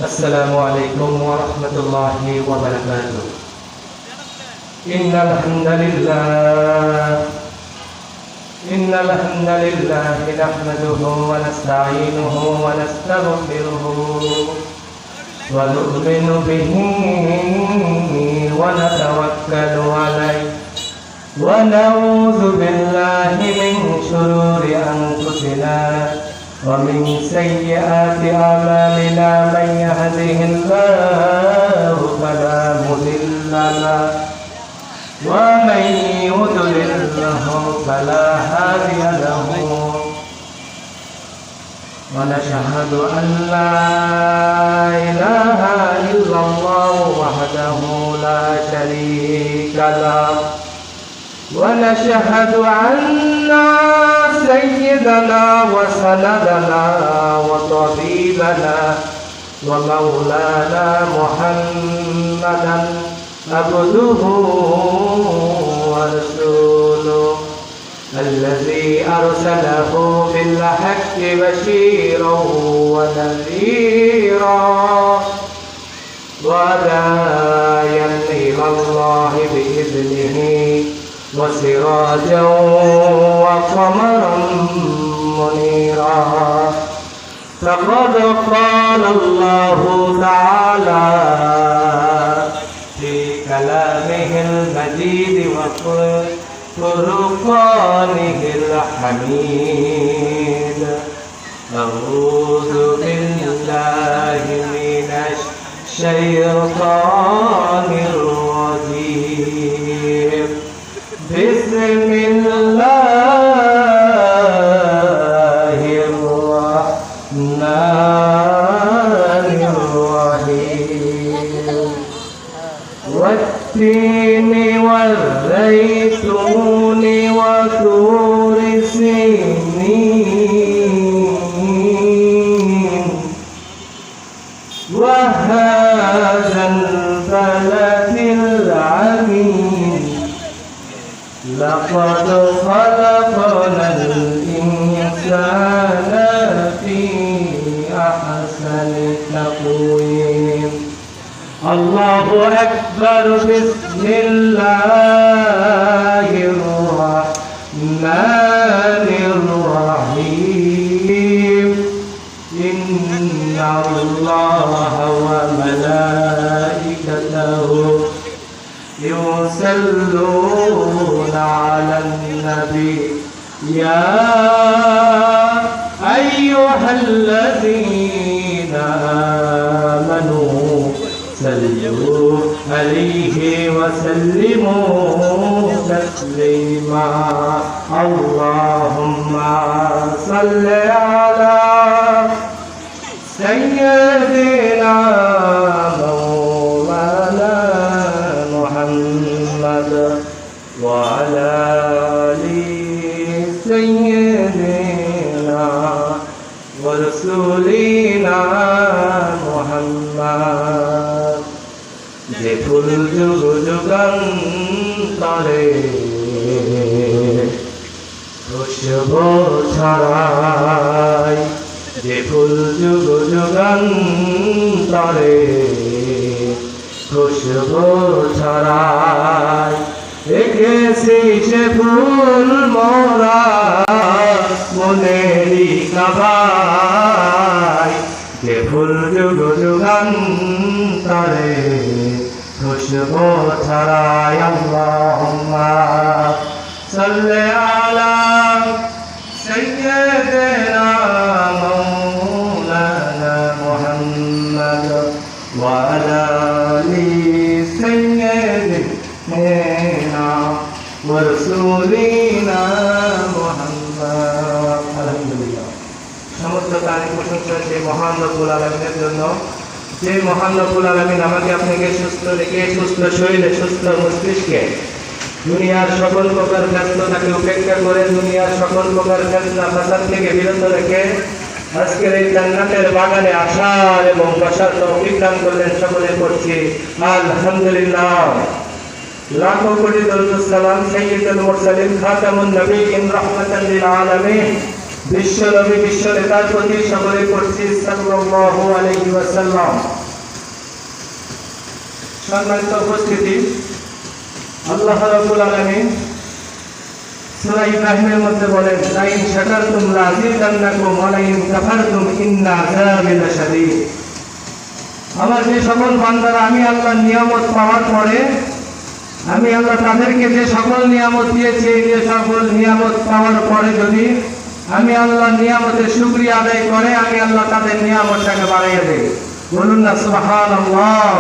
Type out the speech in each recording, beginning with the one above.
السلام عليكم ورحمة الله وبركاته. إن الحمد لله نحمده ونستعينه ونستغفره ونؤمن به ونتوكل عليه ونعوذ بالله من شرور أنفسنا ومن سيئات أعمالنا. من يهده الله فلا مضل له ومن يضلله فلا هادي له. ونشهد أن لا إله إلا الله وحده لا شريك له ونشهد أن سيدنا وسندنا وطبيبنا ومولانا محمدا عبده ورسوله الذي أرسله بالحق بشيرا ونذيرا وداعيا إلى الله بإذنه وسراجا وقمرا منيرا. فقد قال الله تعالى في كلامه المجيد وفرقانه الحميد: أعوذ بالله من الشيطان الرجيم. بسم الله الرحمن الرحيم. والتين والزيتون وطور سينين وهذا البلد العميم. لقد خلقنا الإنسان في أحسن تقويم. الله أكبر. بسم الله الرحمن الرحيم. إن الله وملائكته يصلون على النبي يا أيها الذين آمنوا صلوا عليه وسلموا تسليما. اللهم صل على سيدنا مولانا محمد وعلى آل سيدنا ورسولنا محمد. যে ফুল যুগ যুগান্তরে খুশবু ছড়ায়, যে ফুল যুগ যুগান্তরে খুশবু ছড়ায়, দেখেছি সে ফুল মোরা মনেরই কাবায়। যে ফুল যুগ যুগান্তরে খুশবু ছড়ায়। আল্লাহুম্মা সাল্লি আলা সাইয়্যিদিনা মাওলানা মুহাম্মদ ওয়া আলা আলি সাইয়্যিদিনা ওয়া রাসূলিনা মুহাম্মদ। আলহামদুলিল্লাহ, সমস্ত তারিফ প্রশংসা সেই মহান রব্বুল আলামিনের জন্য, যে মহান রব্বুল আলামিন আমাকে আপনাকে সুস্থ রেখে, সুস্থ শরীরে, সুস্থ মস্তিষ্কে দুনিয়ার সকল প্রকার ব্যস্ততাকে উপেক্ষা করে, দুনিয়ার সকল প্রকার ফেতনা ফাসাদ থেকে বিরত রেখে আজকের এই জান্নাতের বাগানে আসার এবং বসার তৌফিক দান করলেন। সকলে পড়ছি আলহামদুলিল্লাহ। লাখো কোটি দরুদ সালাম সাইয়্যিদুল মুরসালিন খাতামুন নবিয়্যিন রাহমাতাল লিল আলামিন বিশ্ব নবী বিশ্ব নেতার প্রতি সকলে পড়ছি সাল্লাল্লাহু আলাইহি ওয়াসাল্লাম। সম্মানিত উপস্থিতি, আল্লাহ রাব্বুল আলামিন সূরা ইব্রাহিমের মধ্যে বলেন, লাইন শাকারতুম লাযিদান্নাকুম ওয়া লাইন কাফারতুম ইন্না আযাবি লাশাদীদ। আমার যে সকল বান্দারা আমি আল্লাহর নিয়ামত পাওয়ার পরে, আমি আল্লাহ তাদেরকে যে সকল নিয়ামত দিয়েছি, যে সকল নিয়ামত পাওয়ার পরে যদি আমি আল্লাহর নিয়ামতের শুকরিয়া আদায় করে, আমি আল্লাহ তাদের নিয়ামতটাকে বাড়িয়ে দেই। বলুন না সুবহানাল্লাহ।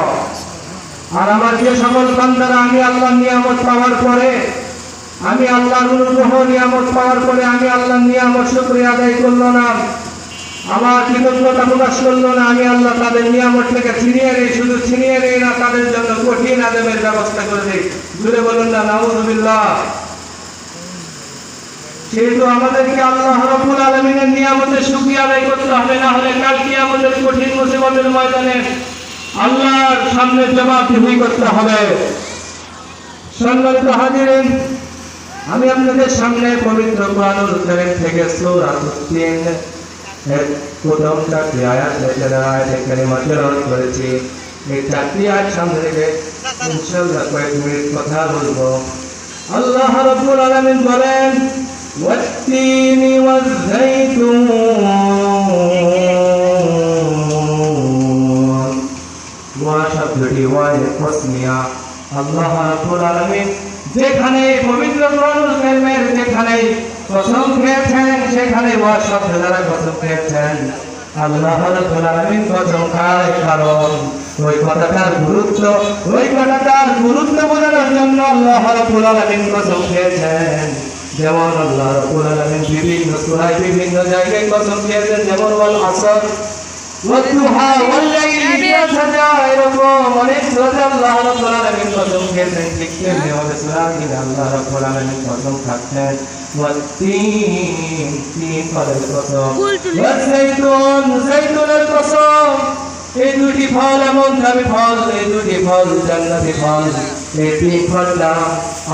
আর আমার যে সকল বান্দারা আমি আল্লাহর নিয়ামত পাওয়ার পরে, আমি আল্লাহর অনুগ্রহ নিয়ামত পাওয়ার পরে আমি আল্লাহর নিয়ামত শুকরিয়া আদায় করলো না, আমার কৃতজ্ঞতা প্রকাশ করলো না, আমি আল্লাহ তাদের নিয়ামত থেকে ছিনিয়ে নেই। শুধু ছিনিয়ে নেই না, তাদের জন্য কঠিন আযাবের ব্যবস্থা করে দেই। জুড়ে বলুন না নাউযুবিল্লাহ। সেহেতু আমাদেরকে আল্লাহ রাব্বুল আলামিনের নিয়ামতের শুকরিয়া আদায় করতে হবে, না হলে কাল কিয়ামতের কঠিন মুসিবতের ময়দানে আল্লাহর সামনে জবাবদিহি করতে হবে। সম্মানিত হাজিরিন, আমি আপনাদের সামনে পবিত্র কোরআনুল কারীম থেকে সূরা তিন এর প্রথম চারটি আয়াত কারিমা তেলাওয়াত করেছি। এই চারটি আয়াত সামনে রেখে ইনশাআল্লাহ কয়েক মিনিট কথা বলবো। আল্লাহ রাব্বুল আলামিন বলেন, ওয়াত-তিনি ওয়াজ-যাইতুন। ওয়া শব্দটি ওয়ায় তাসমিয়া। আল্লাহ রাব্বুল আলামিন যেখানে পবিত্র কোরআনুল কারীমের যেখানে কসম খেয়েছেন, সেখানে ওয়া শব্দ দ্বারা কসম খেয়েছেন। আল্লাহ রাব্বুল আলামিন কসম খায় কারণ ওই কথাটার গুরুত্ব বোঝানোর জন্য আল্লাহ রাব্বুল আলামিন কসম খেয়েছেন। যেমন আল্লাহ রাব্বুল আলামিন বিভিন্ন সূরায় বিভিন্ন জায়গায় কসম খেয়েছেন, যেমন ওয়াল আসর, ওয়াদ-দুহা, ওয়াল-লাইলি ইযা সাজা, এরকম অনেক সূরাতে আল্লাহ রাব্বুল আলামিন কসম খেয়েছেন। ঠিক তেমনি আমাদের সূরা আল্লাহ রাব্বুল আলামিন কসম খাচ্ছেন ওয়াত-তিন, তিন ফলের কসম, ওয়াজ-যাইতুন, যাইতুনের কসম। এই দুটি ফল এমন দামি ফল, এই দুটি ফল জান্নাতি ফল। এই তিন ফলটা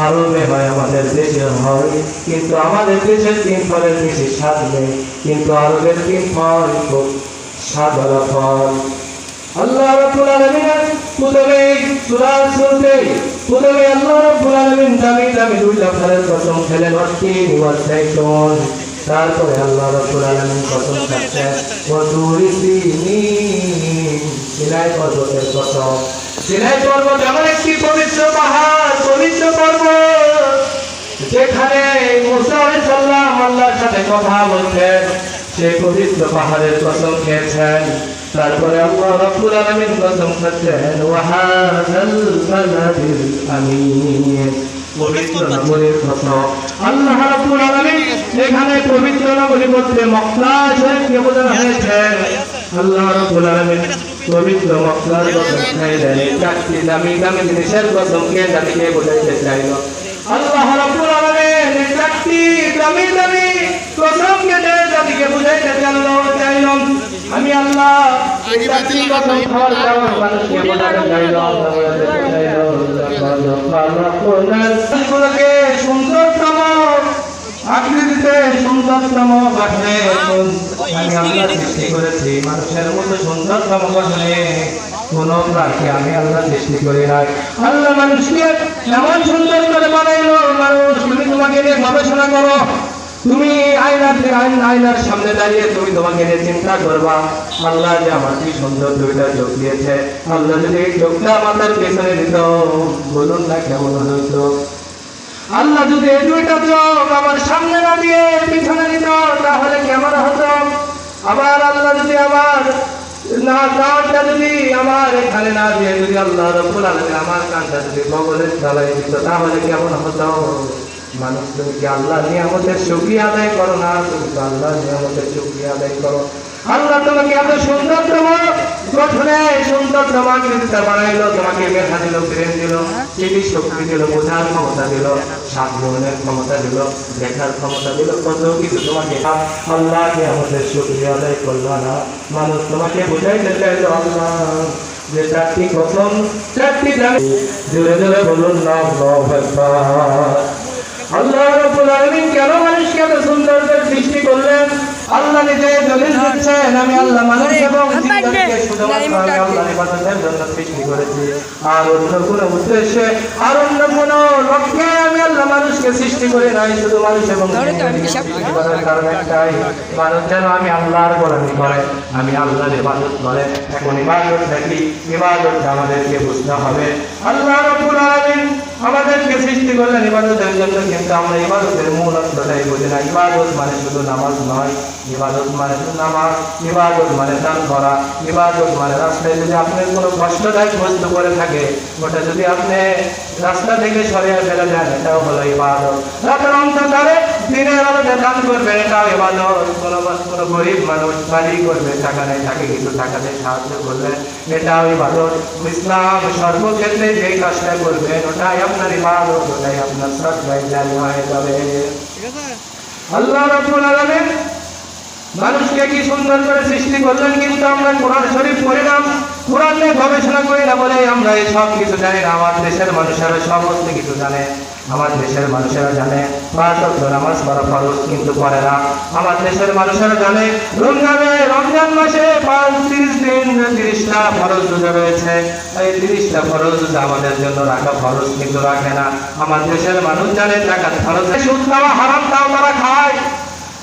আরবে হয়, আমাদের দেশে হয়, কিন্তু আমাদের দেশের তিন ফলের বেশি স্বাদ নেই, কিন্তু আরবের তিন ফল খুব স্বাদওয়ালা ফল। আল্লাহ রাব্বুল আলামিন প্রথমে সূরার শুরুতে আল্লাহ রাব্বুল আলামিন দামি দামি দুইটা ফলের কসম খেলেন, ওয়াত-তিন ওয়াজ-যাইতুন। তারপরে আল্লাহ রাব্বুল আলামিন কসম খাচ্ছেন ওয়া-তুরি সিনিন, সিনাই পর্বতের কসম। সিনাই পর্বত এমন একটি পবিত্র পাহাড়, পবিত্র পর্বত, যেখানে মুসা আলাইহিস সালাম আল্লাহর সাথে কথা বলতেন। সেই পবিত্র পাহাড়ের কসম খেয়েছেন। তারপরে আল্লাহ রাব্বুল আলামিন কসম খাচ্ছেন ওয়া হাযাল বালাদিল আমিন, পবিত্র নগরীর কসম। আল্লাহ রাব্বুল আলামিন এখানে পবিত্র নগরী বলতে মক্কা শরীফকে বোঝানো হয়েছে। আল্লাহ রাব্বুল আলামিন পবিত্র মক্কার কসম খাইলেন। চারটি দামি দামি জিনিসের কসম কে জাতিকে বোঝাইতে চাইল। আল্লাহ রাব্বুল আলামিন চারটি দামি দামি কসম কে জাতিকে বুঝাইতে চাইল। আমি আল্লাহ এই চারটি কসম খাওয়ার কারণে মানুষকে বোঝাতে চাইল। আল্লাহকে সুন্দরতম আকৃতিতে, সুন্দরতম গঠনে আমি আল্লাহ সৃষ্টি করেছি। মানুষের মতো সুন্দরতম গঠনে কোন প্রাণীকে আমি আল্লাহ সৃষ্টি করি নাই। আল্লাহ মানুষকে এমন সুন্দর করে বানাইলো। মানুষ, তুমি তোমাকে নিয়ে গবেষণা করো, তুমি আয়নার সামনে দাঁড়িয়ে তুমি তোমাকে নিয়ে চিন্তা করবা, আল্লাহ যে আমার কি সুন্দর দুইটা চোখ দিয়েছে, আল্লাহ যদি এই চোখটা মাথার পেছনে দিত, বলুন না কেমন হতো। আল্লাহ যদি এই দুইটা চোখ আমার সামনে না দিয়ে পিছনে দিত, তাহলে কেমন হতো। আবার আল্লাহ যদি আমার না কানটা যদি আমার এখানে না দিয়ে যদি আল্লাহ রাব্বুল আলামিন আমার কানটা যদি বগলের তলায় দিত, তাহলে কেমন হতো। মানুষ, তুমি কি আল্লাহ নিয়ামতের শুকরিয়া আদায় করো না? তুমি তো আল্লাহ নিয়ামতের শুকরিয়া আদায় করো। আল্লাহ তোমাকে এত সুন্দরতম গঠনে, সুন্দরতম আকৃতিতে বানাইলো, তোমাকে মেধা দিল, ব্রেন দিল, স্মৃতি শক্তি দিল, বোঝার ক্ষমতা দিল, শ্বাস গ্রহণের ক্ষমতা দিল, দেখার ক্ষমতা দিল, কত কিছু তোমাকে। আল্লাহ নিয়ামতের শুকরিয়া আদায় করলো না। মানুষ তোমাকে বুঝাইতে চাইলো আল্লাহ যে চারটি কসম, চারটি দামি। জোরে জোরে বলুন না আল্লাহু আকবার। আল্লাহ রাব্বুল আলামিন কেন মানুষকে এত সুন্দর করে সৃষ্টি করলেন? আল্লাহ নিজে দলিল দিচ্ছেন, আমি আল্লাহ মানুষ এবং জিনকে শুধুমাত্র আমি আল্লাহর ইবাদতের জন্য সৃষ্টি করেছি, আর অন্য কোনো উদ্দেশ্যে আর অন্য কোনো লক্ষ্যে আমি আল্লাহ মানুষকে সৃষ্টি করি নাই। শুধু মানুষ এবং জিনকে সৃষ্টি করার কারণ একটাই, মানুষ যেন আমি আল্লাহর গোলামি করে, আমি আল্লাহর ইবাদত করে। এখন ইবাদতটা কি? ইবাদতটা আমাদেরকে বুঝতে হবে। আল্লাহ রাব্বুল আলামিন আমাদেরকে সৃষ্টি করলেন ইবাদতের জন্য, কিন্তু আমরা ইবাদতের মূল অর্থটাই বুঝি না। ইবাদত মানে শুধু নামাজ নয়, ইবাদত মানে শুধু নামাজ, ইবাদত মানে দান করা, ইবাদত মানে রাস্তায় যদি আপনার কোনো কষ্টদায়ক বস্তু করে থাকে, ওটা যদি আপনি রাস্তা থেকে সরিয়ে ফেলে দেন, এটাও হলো ইবাদত। রাতের অন্ধকারে দিনের আলোতে দান করবে, এটাও ইবাদত। কোনো গরিব মানুষ বাড়ি করবে, টাকা নেই, তাকে কিছু টাকা দিয়ে সাহায্য করবে, এটাও ইবাদত। ইসলাম সর্বক্ষেত্রে যেই কাজটা করবেন ওটাই আপনার ইবাদত, ওটাই আপনার সৎভাই জারি হয়ে যাবে। আল্লাহ রাব্বুল আলামিন মানুষকে কি সুন্দর করে সৃষ্টি করলেন, কিন্তু আমরা কোরআন শরীফ পড়ি না, কোরআন নিয়ে গবেষণা করি না বলে আমরা এই সব কিছু জানি না। আমার দেশের মানুষেরা সমস্ত কিছু জানে, আমার দেশের মানুষেরা জানে 5 ওয়াক্ত নামাজ পড়া ফরজ, কিন্তু পড়ে না। আমার দেশের মানুষেরা জানে রমজান মাসে 30 দিন 30টা ফরজ রোজা রয়েছে, এই 30টা ফরজ রোজা আমাদের জন্য রাখা ফরজ, কিন্তু রাখে না। আমার দেশের মানুষ জানে জাকাত ফরজ, সুদ খাওয়া হারাম, তাও তারা খায়।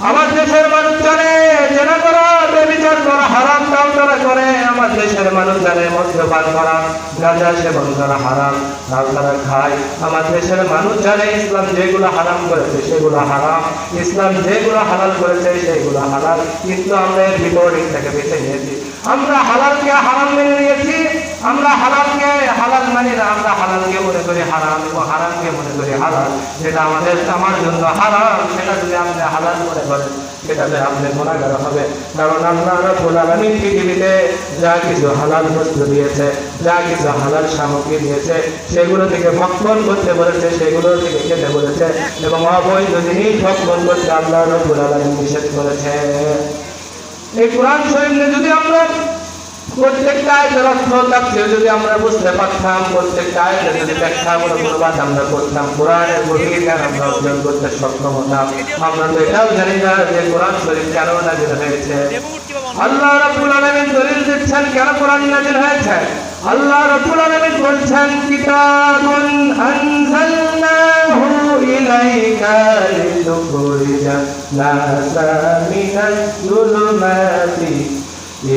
আমার দেশের মানুষ জানে জেনা করা, ব্যভিচার করা হারাম, তাও তারা করে। আমার দেশের মানুষ জানে মদ্যপান করা, গাঁজা সেবন করা হারাম, তাও তারা খায়। আমার দেশের মানুষ জানে ইসলাম যেগুলো হারাম করেছে সেগুলো হারাম, ইসলাম যেগুলো হালাল করেছে সেগুলো হালাল, কিন্তু আমরা এর বিপরীতটাকে বেছে নিয়েছি। আমরা হালালকে হারাম মেনে নিয়েছি, আমরা হালালকে হালাল মানি না, আমরা হালালকে মনে করি হারাম এবং হারামকে মনে করি হালাল। যেটা আমার জন্য হারাম, সেটা যদি আপনি হালাল মনে করেন, সেটাতে আপনি গুনাহগার হবে। কারণ আল্লাহ রাব্বুল আলামিন পৃথিবীতে যা কিছু হালাল বস্তু দিয়েছে, যা কিছু হালাল সামগ্রী দিয়েছে, সেগুলো থেকে ভক্ষণ করতে বলেছে, সেগুলো থেকে খেতে বলেছে, এবং অবৈধ জিনিস ভক্ষণ করতে আল্লাহ রাব্বুল আলামিন নিষেধ করেছে। এই কোরআন শরীফ যদি আমরা প্রত্যেকটা আয়াতের অর্থ তাফসীর যদি আমরা বুঝতে পারতাম, প্রত্যেকটা আয়াতের যদি ব্যাখ্যা অনুবাদ আমরা করতাম, কোরআনের গভীর জ্ঞান আমরা অর্জন করতে সক্ষম হতাম। আমরা তো এটাও জানি না যে কোরআন শরীফ কেন নাযিল হয়েছে। আল্লাহ রাব্বুল আলামিন দলিল দিচ্ছেন কেন কোরআন নাযিল হয়েছে। আল্লাহ রাব্বুল আলামিন বলছেন, কিতাবুন আনজালনাহু ইলাইকা লিতুখরিজান নাসা মিনাজ যুলুমাতি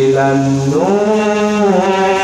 ইলান নূর